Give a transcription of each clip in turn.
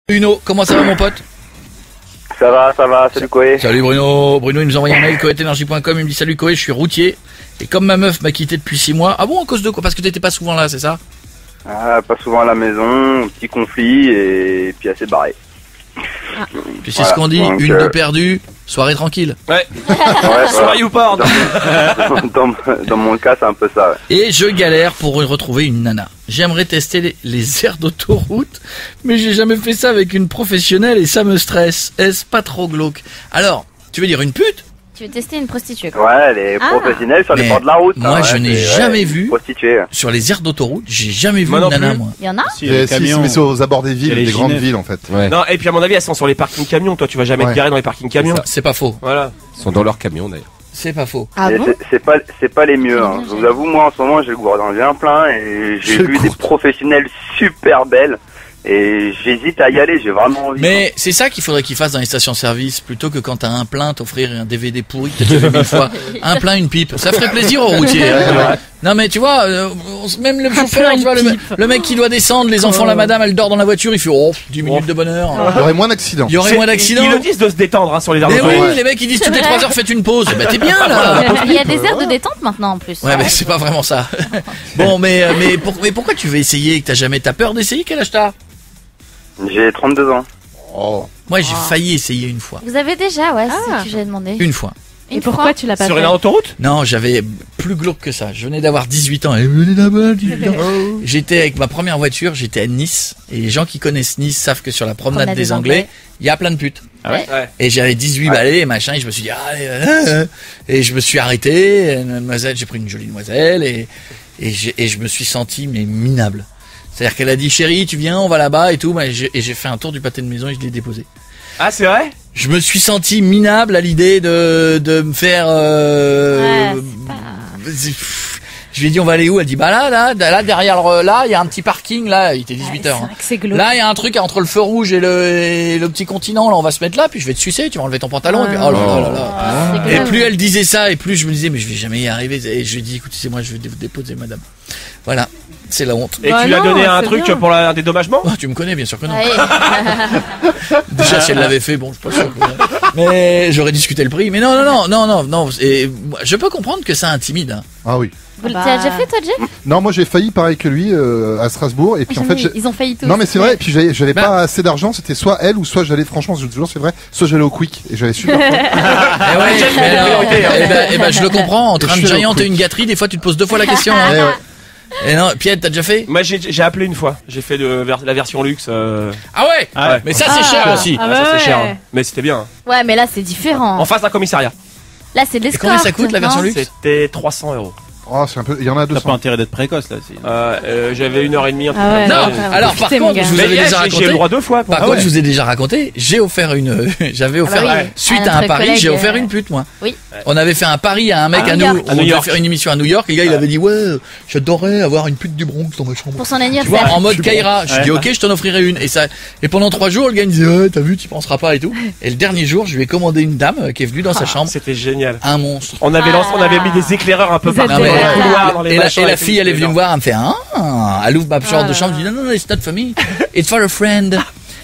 Bruno, comment ça va mon pote? Ça va, salut Koé. Salut Bruno, Bruno il nous envoie un mail, koetenergie.com, il me dit salut Koé, je suis routier, et comme ma meuf m'a quitté depuis 6 mois, ah bon, à cause de quoi? Parce que t'étais pas souvent là, c'est ça? Ah, pas souvent à la maison, petit conflit, et puis assez barré. Ah. Puis c'est ce qu'on dit, donc, une de perdue, soirée tranquille. Ouais. Soirée ou pas. Dans mon cas, c'est un peu ça. Ouais. Et je galère pour retrouver une nana. J'aimerais tester les aires d'autoroute, mais j'ai jamais fait ça avec une professionnelle et ça me stresse. Est-ce pas trop glauque? Alors, tu veux dire une pute? Tu veux tester une prostituée quoi. Ouais, elle est professionnelle sur les bords de la route. Moi, hein, je n'ai jamais vu prostituée. Sur les aires d'autoroute, j'ai jamais vu une nana, moi. Il y en a? Si, mais c'est aux abords des villes, des grandes villes en fait. Ouais. Non, et puis à mon avis, elles sont sur les parkings camions. Toi, tu vas jamais te garer dans les parkings camions. C'est pas faux. Voilà. Ils sont dans leur camion d'ailleurs. C'est pas faux. Ah bon? C'est pas les mieux. Hein. Je vous avoue, moi en ce moment, j'ai le gourdin bien plein et j'ai vu des professionnelles super belles. Et j'hésite à y aller, j'ai vraiment envie. Mais c'est ça qu'il faudrait qu'ils fassent dans les stations-service, plutôt que quand t'as un plein, t'offrir un DVD pourri que t'as déjà vu 1000 fois. Un plein, une pipe. Ça ferait plaisir aux routiers. Non mais tu vois, même le chauffeur, tu vois, le mec qui doit descendre, les enfants, la madame, elle dort dans la voiture, il fait 10 minutes de bonheur. Il y aurait moins d'accidents. Il y aurait moins d'accidents. Ils le disent de se détendre sur les aires de Mais oui, les mecs ils disent toutes les 3 heures faites une pause. Bah t'es bien là. Il y a des aires de détente maintenant en plus. Ouais mais c'est pas vraiment ça. Bon mais pourquoi tu veux essayer que t'as peur d'essayer? Quel âge t'as? J'ai 32 ans. Oh. Moi j'ai failli essayer une fois. Vous avez déjà, ouais, c'est ce que j'ai demandé. Une fois. Et pourquoi tu l'as pas sur fait? une autoroute? Non, j'avais plus glauque que ça. Je venais d'avoir 18 ans. Et venez d'avoir 18 ans. J'étais avec ma première voiture, j'étais à Nice. Et les gens qui connaissent Nice savent que sur la promenade des Anglais, il y a plein de putes. Ah ouais? Et j'avais 18 balais et machin, et je me suis dit, et je me suis arrêté. Une demoiselle, j'ai pris une jolie demoiselle et je me suis senti, mais minable. C'est-à-dire qu'elle a dit, chérie, tu viens, on va là-bas et tout. Et j'ai fait un tour du pâté de maison et je l'ai déposé. Ah, c'est vrai? Je me suis senti minable à l'idée de me faire. Je lui ai dit on va aller où? Elle dit bah là derrière là il y a un petit parking là, il était 18h. Hein. Là il y a un truc entre le feu rouge et le petit continent là, on va se mettre là puis je vais te sucer, tu vas enlever ton pantalon et puis oh là là. Et plus elle disait ça et plus je me disais mais je vais jamais y arriver et je lui ai dit écoutez c'est moi je vais vous déposer madame. Voilà, c'est la honte. Et tu lui as donné un truc pour un dédommagement? Oh, tu me connais bien sûr que non. Déjà si elle l'avait fait bon je suis pas sûr que... Mais j'aurais discuté le prix. Mais non. Et je peux comprendre que ça intimide. Hein. Ah oui. Tu l'as déjà fait toi, Jeff? Non, moi j'ai failli pareil que lui à Strasbourg et puis en fait ils ont failli tous. Non mais c'est vrai. Et puis j'avais pas assez d'argent. C'était soit elle ou soit j'allais. Franchement, toujours c'est vrai. Soit j'allais au Quick et j'avais super. Et ben je le comprends. Entre un giant et une gâterie, des fois tu te poses 2 fois la question. Hein. Et non, Pierre, t'as déjà fait? Moi j'ai appelé une fois. J'ai fait la version luxe. Ah ouais. Mais ça c'est cher aussi. Ah, ça c'est cher. Hein. Mais c'était bien. Ouais, mais là c'est différent. En face d'un commissariat. Là c'est de l'escorte. Combien ça coûte la version luxe? C'était 300 €. Oh, c'est un peu. Il y en a 200. T'as pas intérêt d'être précoce là. J'avais 1h30. Non. Alors par contre, je vous avais déjà raconté. J'ai le droit 2 fois. Par contre, je vous ai déjà raconté. J'avais offert suite à un pari, j'ai offert une pute moi. Oui. On avait fait un pari à un mec à nous. On devait faire une émission à New York. Et le gars il avait dit ouais, j'adorerais avoir une pute du Bronx dans ma chambre. Pour son Tu vois, anniversaire. en mode Kaira. Je dis ok, je t'en offrirai une. Et pendant 3 jours, le gars il me disait ouais, t'as vu, tu penseras pas et tout. Et le dernier jour, je lui ai commandé une dame qui est venue dans sa chambre. C'était génial. Un monstre. On avait mis des éclaireurs un peu partout dans les couloirs, dans les et la fille elle est venue me voir, elle me fait elle ouvre ma porte de chambre, je dis non, it's not for me, it's for a friend.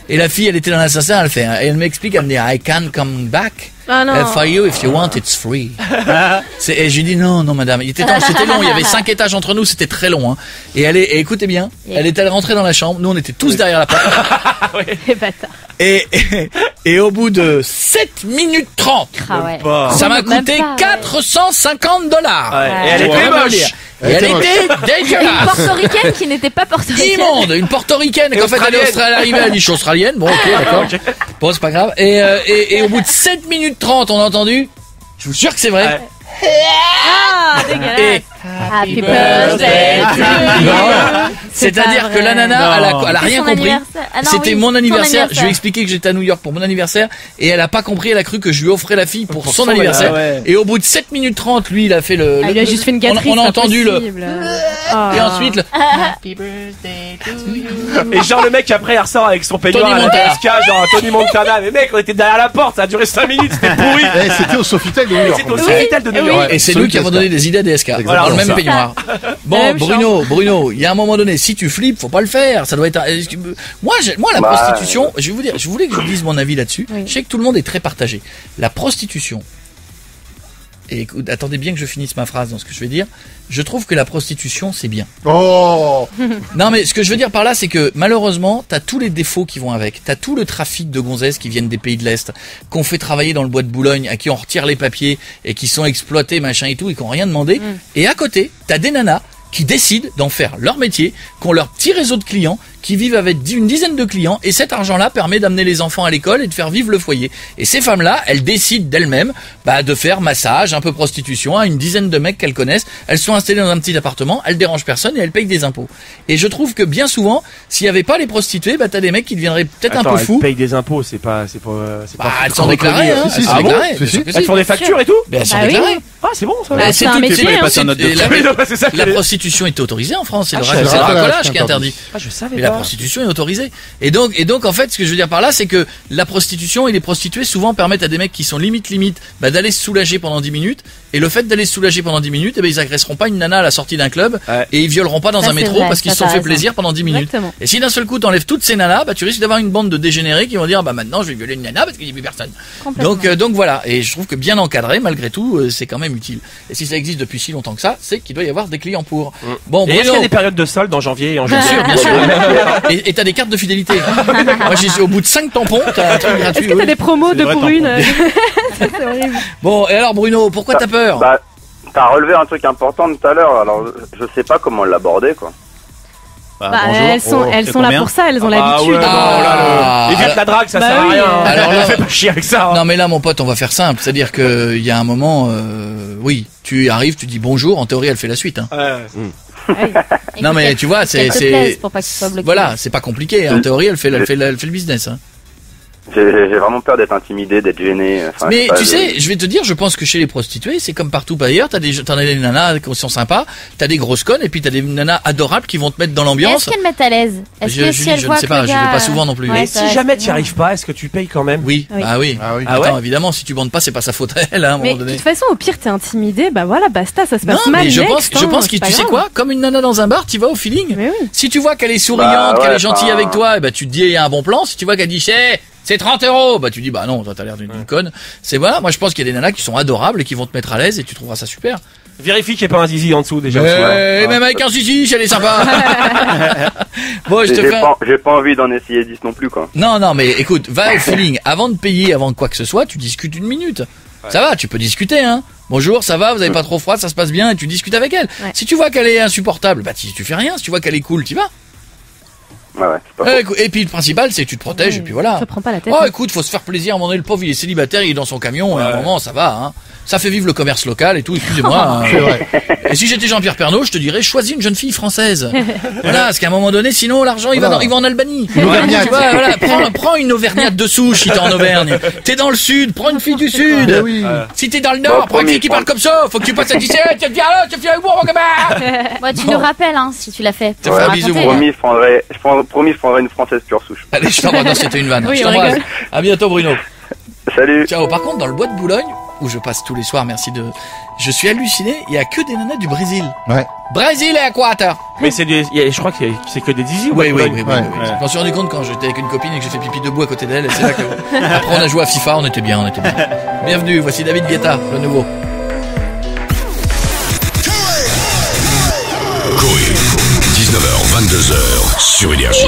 Et la fille elle était dans l'ascenseur, elle m'explique, elle me dit I can't come back. For you, if you want, it's free. Et j'ai dit non madame. C'était long, il y avait 5 étages entre nous, c'était très long. Hein. Et écoutez bien, elle est allée rentrer dans la chambre, nous on était tous derrière la porte. Les bâtards. Et au bout de 7 minutes 30, ça m'a coûté $450. Et elle était moche. Et elle était dégueulasse. Une portoricaine qui n'était pas portoricaine. Immonde, une portoricaine. Qu'en fait, elle est arrivée, elle dit je suis australienne. Bon, ok, d'accord. Bon, c'est pas grave. Et au bout de 7 minutes 30, on a entendu. Je vous jure que c'est vrai. Ah, dégueulasse. Happy birthday to you. C'est-à-dire que la nana, elle a rien compris. C'était mon anniversaire. Je lui ai expliqué que j'étais à New York pour mon anniversaire et elle a pas compris. Elle a cru que je lui offrais la fille pour son anniversaire. Et au bout de 7 minutes 30, lui, il a fait le. Il a juste fait une gâterie. On a entendu le. Et ensuite le. Happy birthday to you. Et genre le mec après il ressort avec son peignoir à la TSK, genre Tony Montana. Mais mec, on était derrière la porte, ça a duré 5 minutes, c'était pourri. C'était au Sofitel de New York. C'était au Sofitel de New York. Et c'est nous qui avons donné donner des idées à DSK. Exactement. Dans le même Ça. peignoir. Bon, même Bruno, il y a un moment donné, si tu flippes, faut pas le faire. Ça doit être. Moi, la Bah, prostitution. Je vais vous dire, je voulais que je vous dise mon avis là-dessus. Oui. Je sais que tout le monde est très partagé. La prostitution. Et écoute, attendez bien que je finisse ma phrase dans ce que je vais dire. Je trouve que la prostitution, c'est bien. Oh. Non, mais ce que je veux dire par là, c'est que malheureusement, t'as tous les défauts qui vont avec. T'as tout le trafic de gonzesses qui viennent des pays de l'Est, qu'on fait travailler dans le bois de Boulogne, à qui on retire les papiers et qui sont exploités, machin et tout, et qui ont rien demandé. Et à côté, t'as des nanas qui décident d'en faire leur métier, qui ont leur petit réseau de clients, qui vivent avec une dizaine de clients, et cet argent-là permet d'amener les enfants à l'école et de faire vivre le foyer. Et ces femmes-là, elles décident d'elles-mêmes de faire massage, un peu prostitution, à une dizaine de mecs qu'elles connaissent.Elles sont installées dans un petit appartement, elles dérangent personne et elles payent des impôts. Et je trouve que bien souvent, s'il y avait pas les prostituées, t'as des mecs qui deviendraient peut-être un peu elles fous. payent des impôts, c'est pas. Elles sont déclarées, hein. Si, si, Elles sont si. déclarées. Si, si. Bien sûr que Elles font des factures et tout. Elles sont Bah oui. déclarées. Ah, c'est bon ça. Bah, c'est un tout, métier, tu hein. passes en note de Oui, non, c'est ça. la prostitution est autorisée en France, c'est le Ah, je savais pas. racolage qui est interdit. Ah, je savais Mais la pas. prostitution est autorisée. Et donc en fait, ce que je veux dire par là, c'est que la prostitution et les prostituées souvent permettent à des mecs qui sont limite d'aller se soulager pendant 10 minutes. Et le fait d'aller se soulager pendant 10 minutes, ils agresseront pas une nana à la sortie d'un club Ouais. et ils violeront pas dans Ça, un c'est métro vrai, parce qu'ils ça, se sont t'as fait raison. plaisir pendant 10 minutes. Exactement. Et si d'un seul coup t'enlèves toutes ces nanas, tu risques d'avoir une bande de dégénérés qui vont dire maintenant je vais violer une nana parce qu'il n'y a plus personne. Complètement. Donc voilà, et je trouve que bien encadré malgré tout, c'est quand même utile. Et si ça existe depuis si longtemps que ça, c'est qu'il doit y avoir des clients pour. Bon, Et est-ce qu'il y a Bruno, des périodes de solde en janvier et en bien juillet sûr, bien sûr. Et t'as des cartes de fidélité. Moi, j'ai au bout de 5 tampons, t'as un truc gratuit. Est-ce que t'as oui. des promos C'est de vrai, pour tampon. une C'est horrible. Bon, et alors Bruno, pourquoi t'as peur? Bah, t'as relevé un truc important tout à l'heure, alors je sais pas comment l'aborder, quoi. Bah, elles sont là pour ça, elles ont l'habitude. Ouais, Ah, les vieux de la drague, ça Bah sert à oui. rien. Alors là- Fais pas chier avec ça. hein. Non mais là mon pote on va faire simple, c'est-à-dire que il y a un moment, oui, tu arrives, tu dis bonjour, en théorie elle fait la suite. Hein. Non mais tu vois, c'est pour pas que tu sois bloqué. voilà, c'est pas compliqué. En théorie elle fait le business. Hein. J'ai vraiment peur d'être intimidé, d'être gêné. Enfin, je Mais sais pas, tu sais, je vais te dire, je pense que chez les prostituées, c'est comme partout ailleurs. T'en as des nanas qui sont sympas, t'as des grosses connes, et puis t'as des nanas adorables qui vont te mettre dans Mais l'ambiance. est-ce qu'elles mettent à l'aise? Est-ce que si Julie, elles je ne voient sais que pas, le je vais gars, pas souvent non plus. ouais, Et ça si reste jamais tu bien. n'y arrives pas, est-ce que tu payes quand même? Oui, Oui. ah oui. Ah oui. Ah Attends, ouais évidemment, si tu bandes pas, c'est pas sa faute à elle, hein, à un Mais moment de donné. toute façon, au pire, t'es intimidé, bah voilà, basta, ça se Non, passe mal. mais je next, pense que c'est pas tu sais grave. quoi, comme une nana dans un bar, tu vas au feeling. Mais oui. Si tu vois qu'elle est souriante, Bah, qu'elle ouais, est gentille enfin, avec toi, et bah tu te dis il y a un bon plan. Si tu vois qu'elle dit c'est 30 €, bah tu dis bah non, toi t'as l'air d'une conne. C'est voilà, moi je pense qu'il y a des nanas qui sont adorables et qui vont te mettre à l'aise et tu trouveras ça super. Vérifie qu'il n'y ait pas un zizi en dessous déjà. Et même avec un zizi, elle est sympa. Bon, je te fais. j'ai pas envie d'en essayer 10 non plus, quoi. Non, mais écoute, va au feeling. Avant de payer, avant quoi que ce soit, tu discutes une minute. Ça va, tu peux discuter, hein. Bonjour, ça va, vous avez pas trop froid, ça se passe bien, et tu discutes avec elle. Ouais. Si tu vois qu'elle est insupportable, bah tu fais rien. Si tu vois qu'elle est cool, tu vas. Ouais, c'est pas faux. Et puis le principal, c'est que tu te protèges, et puis voilà. Je prends pas la tête. Oh, écoute, faut se faire plaisir. À un moment donné, le pauvre, il est célibataire, il est dans son camion, et à un moment, ça va, hein. Ça fait vivre le commerce local et tout, excusez-moi. hein. C'est vrai. Et si j'étais Jean-Pierre Pernaut, je te dirais, choisis une jeune fille française. Voilà, parce qu'à un moment donné, sinon, l'argent, il va en Albanie. Auvergnate. Tu vois, voilà, prends une Auvergnate de souche si t'es en Auvergne. T'es dans le sud, prends une fille du sud. Mais oui. Si t'es dans le nord, Bon, prends une fille qui promis, parle comme ça. Faut que tu passes à 17, tu viens là, tu viens avec moi, mon gamin. Bon, tu nous rappelles, hein, si tu l'as fait. Te fais un bisou, raconter, moi. Promis, je prendrai une française pure souche. Allez, je t'embrasse. Non, c'était une vanne. Oui, Je on t'embrasse. rigole. À bientôt, Bruno. Salut. Ciao. Par contre, dans le bois de Boulogne, où je passe tous les soirs, merci de... Je suis halluciné, il y a que des nanas du Brésil. Ouais. Brésil et Équateur. Mais je crois que c'est que des zizi. Oui. Ouais. Je m'en suis rendu compte quand j'étais avec une copine et que j'ai fait pipi debout à côté d'elle. Et c'est là que, après, on a joué à FIFA, on était bien. Bienvenue, voici David Guetta, le nouveau. Coé, 19h, 22h sur Énergie.